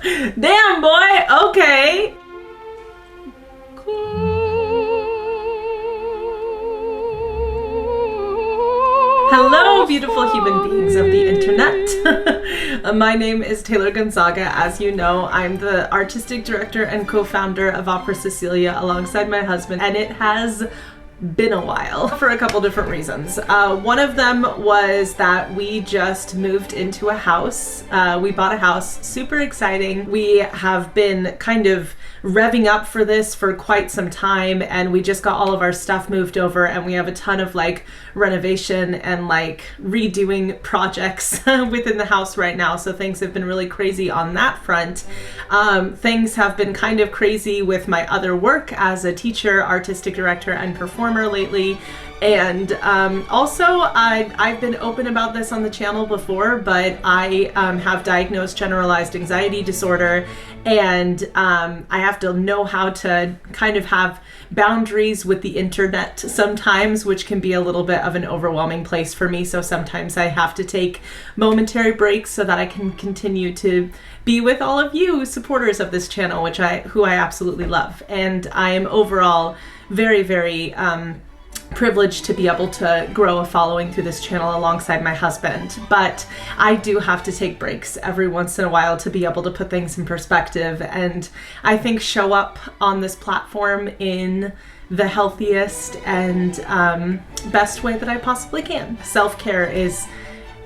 Damn, boy. Okay. Hello, beautiful human beings of the internet. My name is Taylor Gonzaga. As you know, I'm the artistic director and co-founder of Opera Cecilia alongside my husband, and it has been a while for a couple different reasons. One of them was that we just moved into a house. We bought a house, super exciting. We have been kind of revving up for this for quite some time, and we just got all of our stuff moved over, and we have a ton of like renovation and like redoing projects within the house right now. So things have been really crazy on that front. Things have been kind of crazy with my other work as a teacher, artistic director, and performer lately. And also, I've been open about this on the channel before, but I have diagnosed generalized anxiety disorder, and I have to know how to kind of have boundaries with the internet sometimes, which can be a little bit of an overwhelming place for me. So sometimes I have to take momentary breaks so that I can continue to be with all of you supporters of this channel, who I absolutely love. And I am overall very, very privileged to be able to grow a following through this channel alongside my husband. But I do have to take breaks every once in a while to be able to put things in perspective, and I think show up on this platform in the healthiest and best way that I possibly can. Self-care is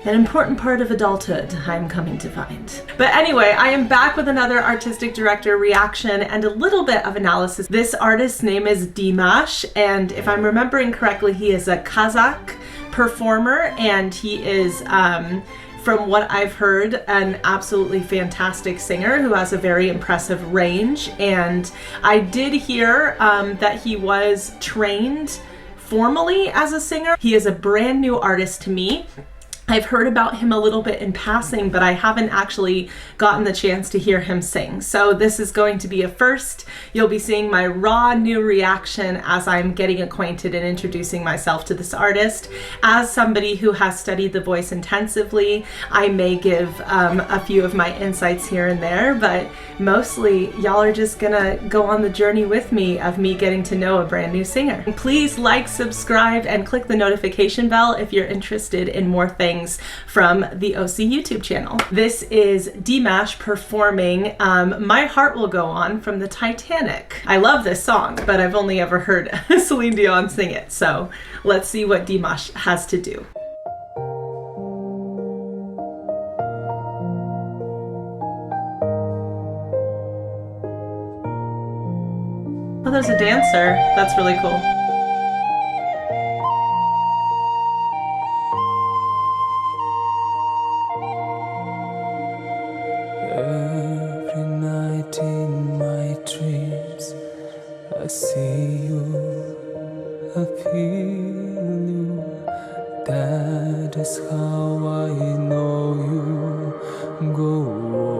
an important part of adulthood, I'm coming to find. But anyway, I am back with another artistic director reaction and a little bit of analysis. This artist's name is DIMASH, and if I'm remembering correctly, he is a Kazakh performer, and he is, from what I've heard, an absolutely fantastic singer who has a very impressive range. And I did hear that he was trained formally as a singer. He is a brand new artist to me. I've heard about him a little bit in passing, but I haven't actually gotten the chance to hear him sing. So this is going to be a first. You'll be seeing my raw new reaction as I'm getting acquainted and introducing myself to this artist. As somebody who has studied the voice intensively, I may give a few of my insights here and there, but mostly y'all are just gonna go on the journey with me of me getting to know a brand new singer. Please like, subscribe, and click the notification bell if you're interested in more things from the OC YouTube channel. This is DIMASH performing My Heart Will Go On from the Titanic. I love this song, but I've only ever heard Celine Dion sing it, so let's see what DIMASH has to do. Oh, there's a dancer. That's really cool. Every night in my dreams, I see you, I feel you. That is how I know you go on.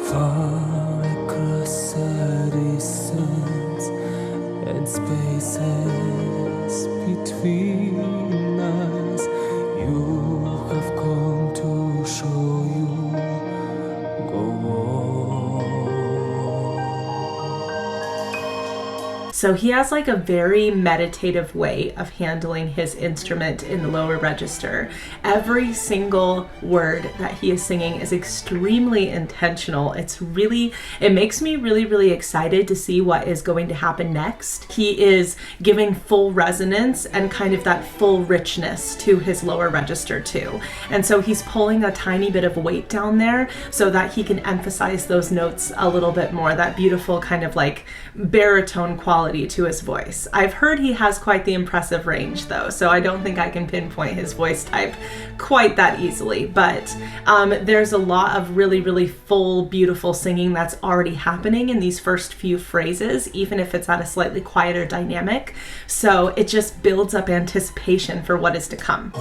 Far across the distance and spaces between us, you have come to show you go on. So he has like a very meditative way of handling his instrument in the lower register. Every single word that he is singing is extremely intentional. It makes me really, really excited to see what is going to happen next. He is giving full resonance and kind of that full richness to his lower register too. And so he's pulling a tiny bit of weight down there so that he can emphasize those notes a little bit more, that beautiful kind of like baritone quality to his voice. I've heard he has quite the impressive range though, so I don't think I can pinpoint his voice type quite that easily, but there's a lot of really, really full, beautiful singing that's already happening in these first few phrases, even if it's at a slightly quieter dynamic. So it just builds up anticipation for what is to come.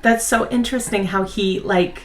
That's so interesting how he like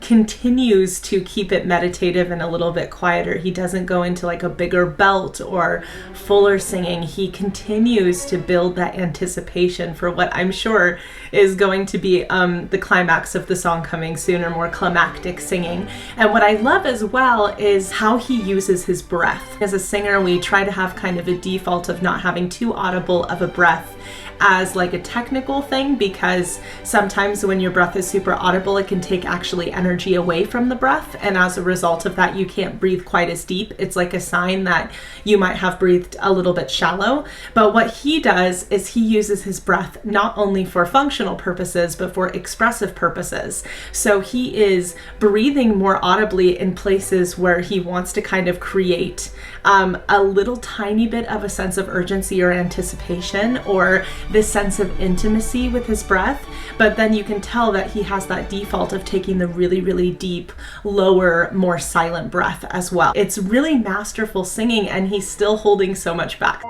continues to keep it meditative and a little bit quieter. He doesn't go into like a bigger belt or fuller singing. He continues to build that anticipation for what I'm sure is going to be the climax of the song coming soon, or more climactic singing. And what I love as well is how he uses his breath. As a singer, we try to have kind of a default of not having too audible of a breath as like a technical thing, because sometimes when your breath is super audible, it can take actually energy away from the breath, and as a result of that, you can't breathe quite as deep. It's like a sign that you might have breathed a little bit shallow. But what he does is he uses his breath not only for functional purposes, but for expressive purposes. So he is breathing more audibly in places where he wants to kind of create a little tiny bit of a sense of urgency or anticipation, or this sense of intimacy with his breath. But then you can tell that he has that default of taking the really, really deep, lower, more silent breath as well. It's really masterful singing, and he's still holding so much back.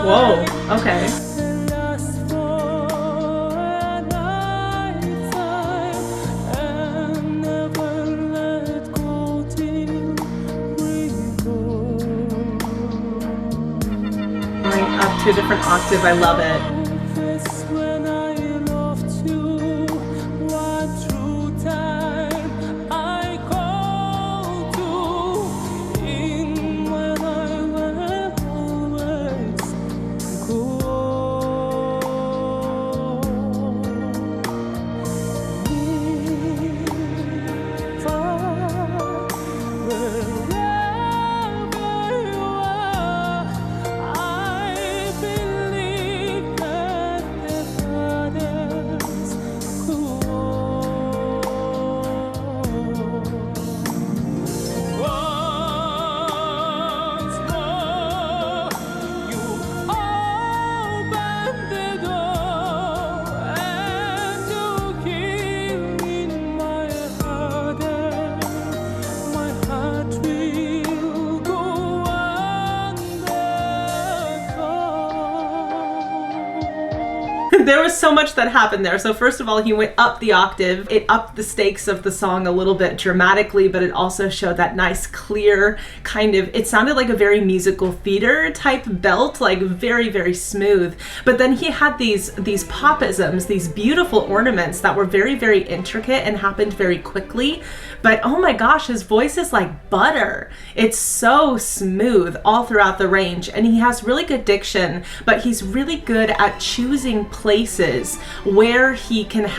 Whoa, okay. Up to a different octave, I love it. There was so much that happened there. So first of all, he went up the octave. It upped the stakes of the song a little bit dramatically, but it also showed that nice, clear kind of, it sounded like a very musical theater type belt, like very, very smooth. But then he had these popisms, these beautiful ornaments that were very, very intricate and happened very quickly. But oh my gosh, his voice is like butter. It's so smooth all throughout the range, and he has really good diction, but he's really good at choosing places where he can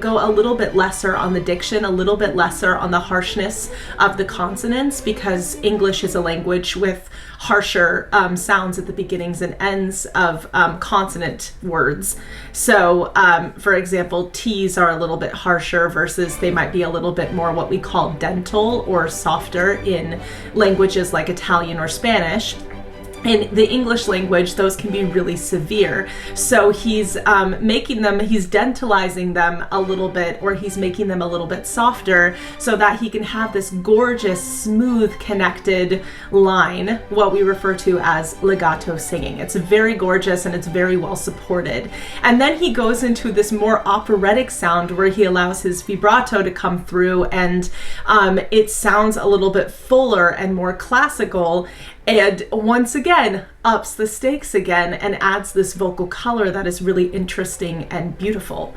go a little bit lesser on the diction, a little bit lesser on the harshness of the consonants, because English is a language with harsher sounds at the beginnings and ends of consonant words. So for example, T's are a little bit harsher versus they might be a little bit more what we call dental or softer in languages like Italian or Spanish. In the English language, those can be really severe. So he's he's dentalizing them a little bit, or he's making them a little bit softer so that he can have this gorgeous, smooth, connected line, what we refer to as legato singing. It's very gorgeous and it's very well supported. And then he goes into this more operatic sound where he allows his vibrato to come through, and it sounds a little bit fuller and more classical. And once again, ups the stakes again and adds this vocal color that is really interesting and beautiful.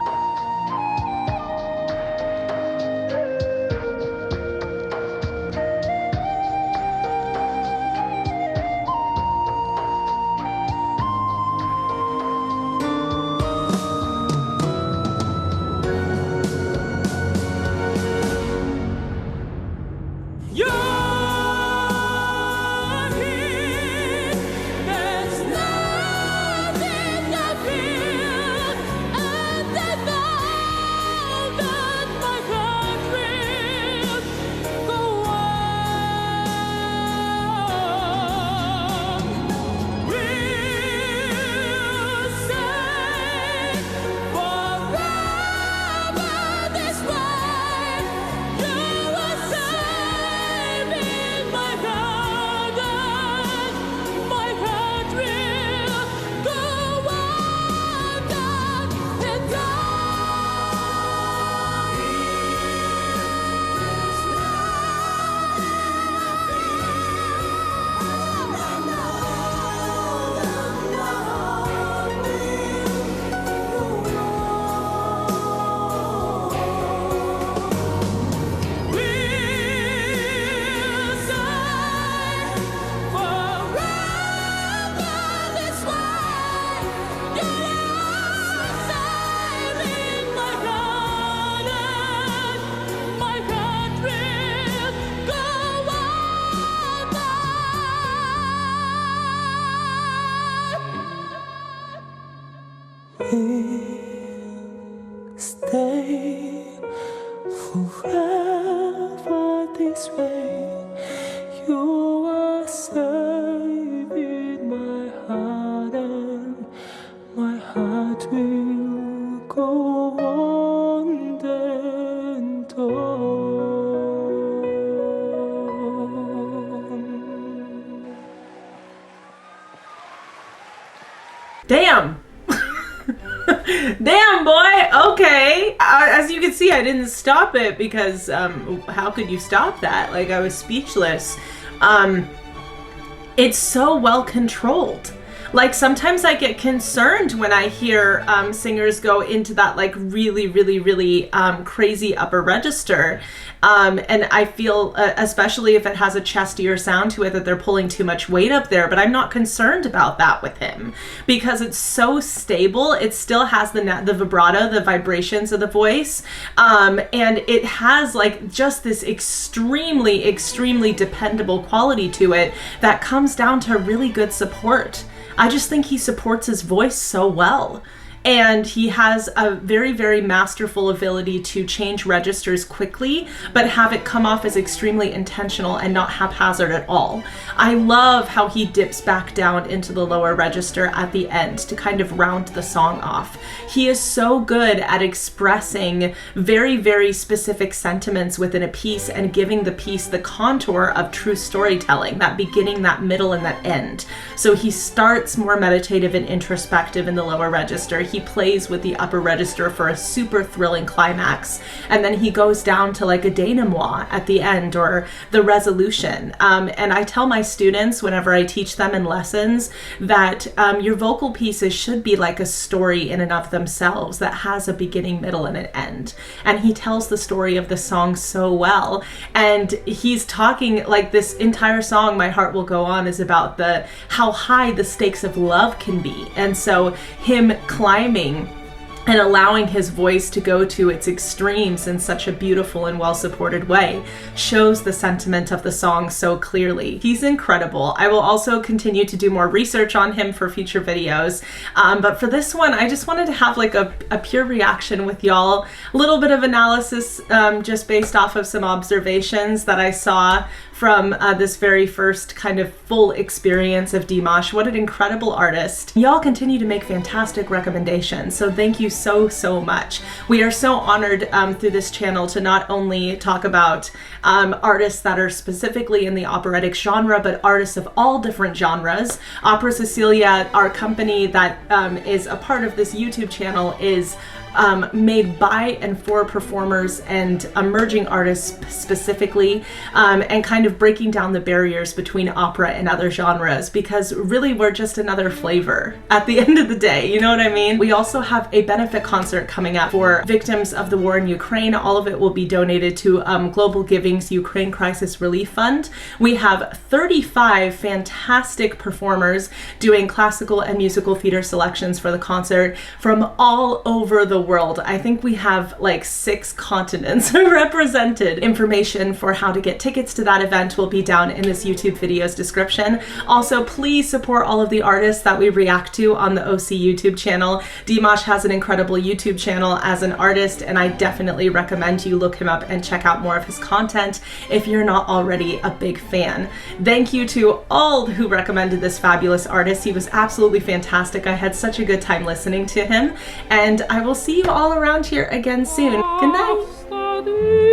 We'll stay forever this way. You are saving my heart, and my heart will go on and on. Damn! Damn, boy! Okay. As you can see, I didn't stop it because how could you stop that? Like, I was speechless. It's so well controlled. Like, sometimes I get concerned when I hear singers go into that like really crazy upper register. And I feel, especially if it has a chestier sound to it, that they're pulling too much weight up there. But I'm not concerned about that with him because it's so stable. It still has the vibrato, the vibrations of the voice. And it has like just this extremely dependable quality to it that comes down to really good support. I just think he supports his voice so well. And he has a very masterful ability to change registers quickly, but have it come off as extremely intentional and not haphazard at all. I love how he dips back down into the lower register at the end to kind of round the song off. He is so good at expressing very specific sentiments within a piece and giving the piece the contour of true storytelling, that beginning, that middle, and that end. So he starts more meditative and introspective in the lower register. He plays with the upper register for a super thrilling climax, and then he goes down to like a denouement at the end, or the resolution. And I tell my students whenever I teach them in lessons that your vocal pieces should be like a story in and of themselves that has a beginning, middle, and an end. And he tells the story of the song so well. And he's talking like this entire song, My Heart Will Go On, is about how high the stakes of love can be. And so him climbing and allowing his voice to go to its extremes in such a beautiful and well-supported way shows the sentiment of the song so clearly. He's incredible. I will also continue to do more research on him for future videos. But for this one, I just wanted to have like a pure reaction with y'all. A little bit of analysis just based off of some observations that I saw from this very first kind of full experience of DIMASH. What an incredible artist. Y'all continue to make fantastic recommendations, so thank you so much. We are so honored through this channel to not only talk about artists that are specifically in the operatic genre, but artists of all different genres. Opera Cecilia, our company that is a part of this YouTube channel, is made by and for performers and emerging artists specifically, and kind of breaking down the barriers between opera and other genres, because really we're just another flavor at the end of the day, you know what I mean? We also have a benefit concert coming up for victims of the war in Ukraine. All of it will be donated to Global Giving's Ukraine Crisis Relief Fund. We have 35 fantastic performers doing classical and musical theater selections for the concert from all over the world. I think we have like 6 continents represented. Information for how to get tickets to that event will be down in this YouTube video's description. Also, please support all of the artists that we react to on the OC YouTube channel. DIMASH has an incredible YouTube channel as an artist, and I definitely recommend you look him up and check out more of his content if you're not already a big fan. Thank you to all who recommended this fabulous artist. He was absolutely fantastic. I had such a good time listening to him, and I will see you all around here again soon. Good night.